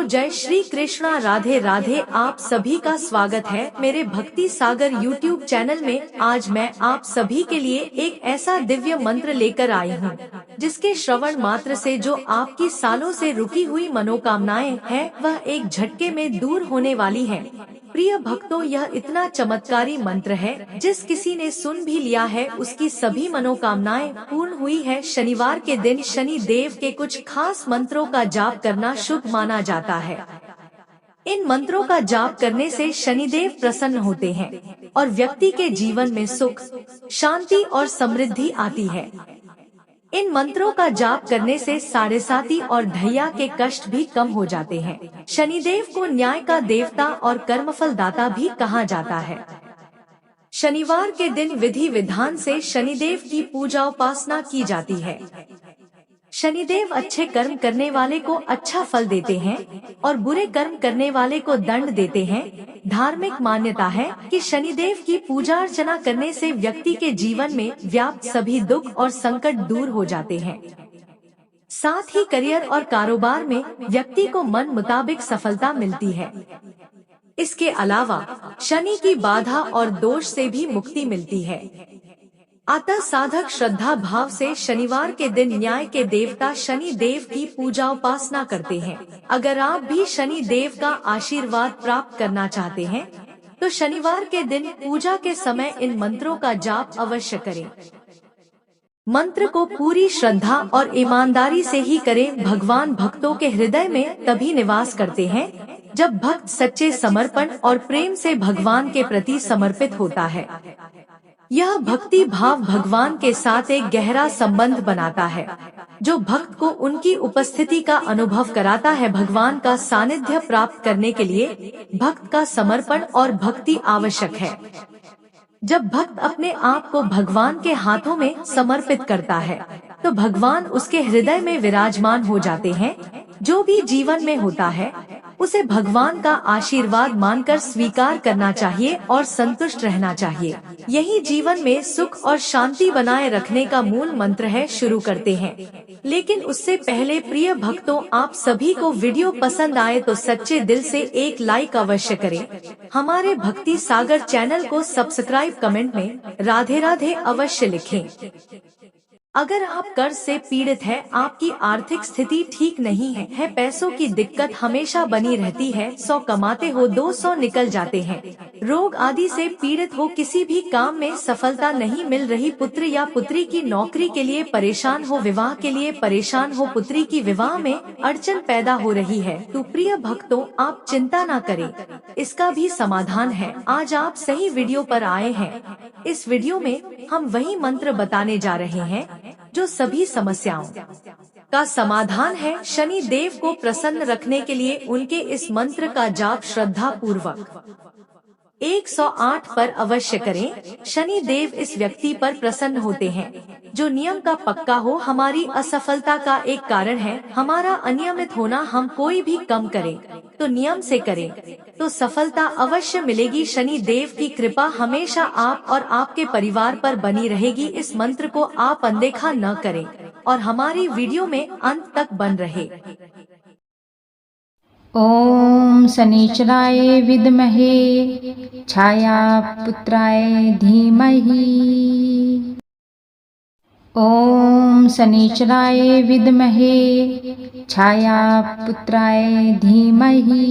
जय श्री कृष्णा, राधे राधे। आप सभी का स्वागत है मेरे भक्ति सागर YouTube चैनल में। आज मैं आप सभी के लिए एक ऐसा दिव्य मंत्र लेकर आई हूँ जिसके श्रवण मात्र से जो आपकी सालों से रुकी हुई मनोकामनाएं हैं वह एक झटके में दूर होने वाली है। प्रिय भक्तों, यह इतना चमत्कारी मंत्र है जिस किसी ने सुन भी लिया है उसकी सभी मनोकामनाएं पूर्ण हुई है। शनिवार के दिन शनि देव के कुछ खास मंत्रों का जाप करना शुभ माना जाता है। इन मंत्रों का जाप करने से शनिदेव प्रसन्न होते हैं और व्यक्ति के जीवन में सुख, शांति और समृद्धि आती है। इन मंत्रों का जाप करने से साढ़े साती और ढैया के कष्ट भी कम हो जाते हैं। शनिदेव को न्याय का देवता और कर्मफल दाता भी कहा जाता है। शनिवार के दिन विधि विधान से शनिदेव की पूजा उपासना की जाती है। शनिदेव अच्छे कर्म करने वाले को अच्छा फल देते हैं और बुरे कर्म करने वाले को दंड देते हैं। धार्मिक मान्यता है कि शनिदेव की पूजा अर्चना करने से व्यक्ति के जीवन में व्याप्त सभी दुख और संकट दूर हो जाते हैं। साथ ही करियर और कारोबार में व्यक्ति को मन मुताबिक सफलता मिलती है। इसके अलावा शनि की बाधा और दोष से भी मुक्ति मिलती है। अतः साधक श्रद्धा भाव से शनिवार के दिन न्याय के देवता शनि देव की पूजा उपासना करते हैं। अगर आप भी शनि देव का आशीर्वाद प्राप्त करना चाहते हैं तो शनिवार के दिन पूजा के समय इन मंत्रों का जाप अवश्य करें। मंत्र को पूरी श्रद्धा और ईमानदारी से ही करें। भगवान भक्तों के हृदय में तभी निवास करते हैं जब भक्त सच्चे समर्पण और प्रेम से भगवान के प्रति समर्पित होता है। यह भक्ति भाव भगवान के साथ एक गहरा संबंध बनाता है जो भक्त को उनकी उपस्थिति का अनुभव कराता है। भगवान का सानिध्य प्राप्त करने के लिए भक्त का समर्पण और भक्ति आवश्यक है। जब भक्त अपने आप को भगवान के हाथों में समर्पित करता है तो भगवान उसके हृदय में विराजमान हो जाते हैं। जो भी जीवन में होता है उसे भगवान का आशीर्वाद मानकर स्वीकार करना चाहिए और संतुष्ट रहना चाहिए। यही जीवन में सुख और शांति बनाए रखने का मूल मंत्र है। शुरू करते हैं, लेकिन उससे पहले प्रिय भक्तों, आप सभी को वीडियो पसंद आए तो सच्चे दिल से एक लाइक अवश्य करें। हमारे भक्ति सागर चैनल को सब्सक्राइब, कमेंट में राधे राधे अवश्य लिखें। अगर आप कर्ज से पीड़ित हैं, आपकी आर्थिक स्थिति ठीक नहीं है, पैसों की दिक्कत हमेशा बनी रहती है, 100 कमाते हो 200 निकल जाते हैं, रोग आदि से पीड़ित हो, किसी भी काम में सफलता नहीं मिल रही, पुत्र या पुत्री की नौकरी के लिए परेशान हो, विवाह के लिए परेशान हो, पुत्री की विवाह में अड़चन पैदा हो रही है, तो प्रिय भक्तों आप चिंता न करें, इसका भी समाधान है। आज आप सही वीडियो पर आए हैं। इस वीडियो में हम वही मंत्र बताने जा रहे हैं जो सभी समस्याओं का समाधान है। शनि देव को प्रसन्न रखने के लिए उनके इस मंत्र का जाप श्रद्धा पूर्वक 108 पर अवश्य करें। शनि देव इस व्यक्ति पर प्रसन्न होते हैं जो नियम का पक्का हो। हमारी असफलता का एक कारण है हमारा अनियमित होना। हम कोई भी काम करें तो नियम से करें तो सफलता अवश्य मिलेगी। शनि देव की कृपा हमेशा आप और आपके परिवार पर बनी रहेगी। इस मंत्र को आप अनदेखा न करें और हमारी वीडियो में अंत तक बन रहे। ओम शनिश्चराय विद्महे छायापुत्राय धीमहि। ओम शनिश्चराय विद्महे छायापुत्राय धीमहि।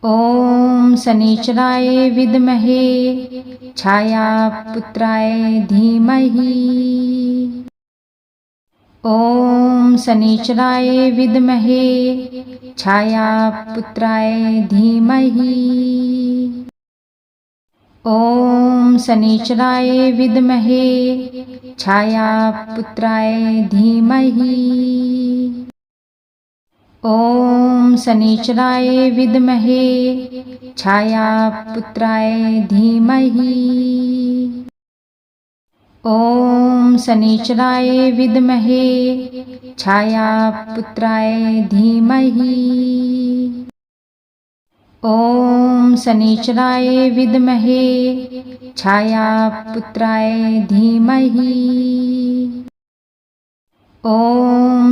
ओम शनिश्चराय विद्महे छायापुत्राय धीमहि। ओम शनिश्चराय विद्महे छायापुत्राय धीमहि। ओम शनिश्चराय विद्महे छायापुत्राय धीमहि। ओम शनिश्चराय विद्महे छायापुत्राय धीमहि। ओम शनिश्चराय विद्महे छायापुत्राय धीमहि। ओम शनिश्चराय विद्महे छायापुत्राय धीमहि। ओम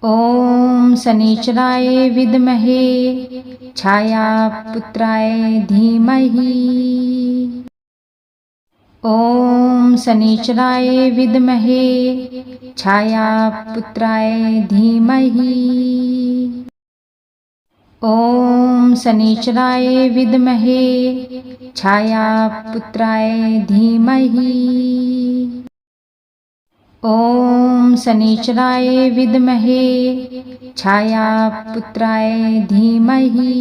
ॐ शनिश्चराय विद्महे छायापुत्राय धीमहि। ॐ शनिश्चराय विद्महे छायापुत्राय धीमहि। ॐ शनिश्चराय विद्महे छायापुत्राय धीमहि। ॐ शनिश्चराय विद्महे छायापुत्राय धीमहि।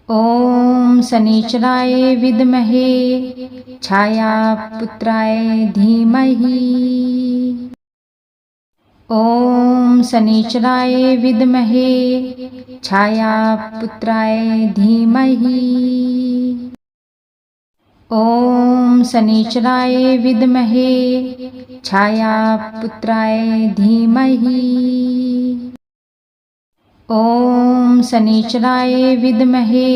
ॐ शनिश्चराय विद्महे छायापुत्राय धीमहि। ॐ शनिश्चराय विद्महे छायापुत्राय धीमहि। ॐ शनिश्चराय विद्महे छायापुत्राय धीमहि। ॐ शनिश्चराय विद्महे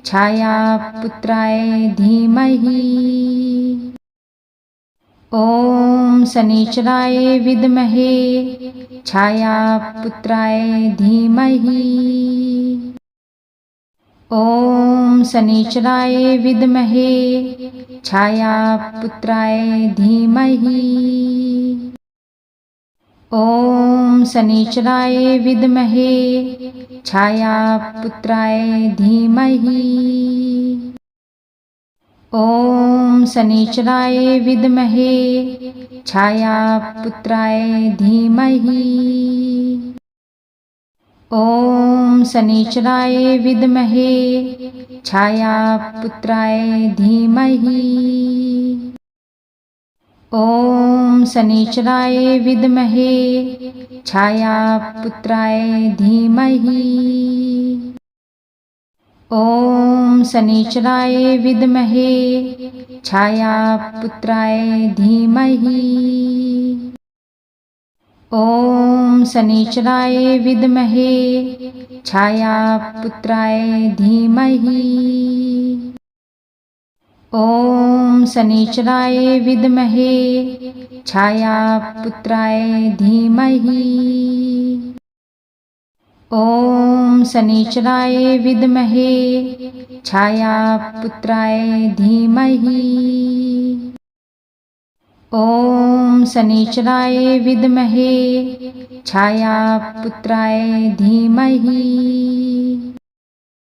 छायापुत्राय धीमहि। ॐ शनिश्चराय विद्महे छायापुत्राय धीमहि। ॐ शनिश्चराय विद्महे छायापुत्राय धीमहि। ॐ शनिश्चराय विद्महे छायापुत्राय धीमहि। ॐ शनिश्चराय विद्महे छायापुत्राय धीमहि। ॐ शनिश्चराय विद्महे छायापुत्राय धीमहि। ॐ शनिश्चराय विद्महे छायापुत्राय धीमहि। ॐ शनिश्चराय विद्महे छायापुत्राय धीमहि। ॐ शनिश्चराय विद्महे छायापुत्राय धीमहि। ॐ शनिश्चराय विद्महे छायापुत्राय धीमहि। ॐ शनिश्चराय विद्महे छायापुत्राय धीमहि। ॐ शनिश्चराय विद्महे छायापुत्राय धीमहि।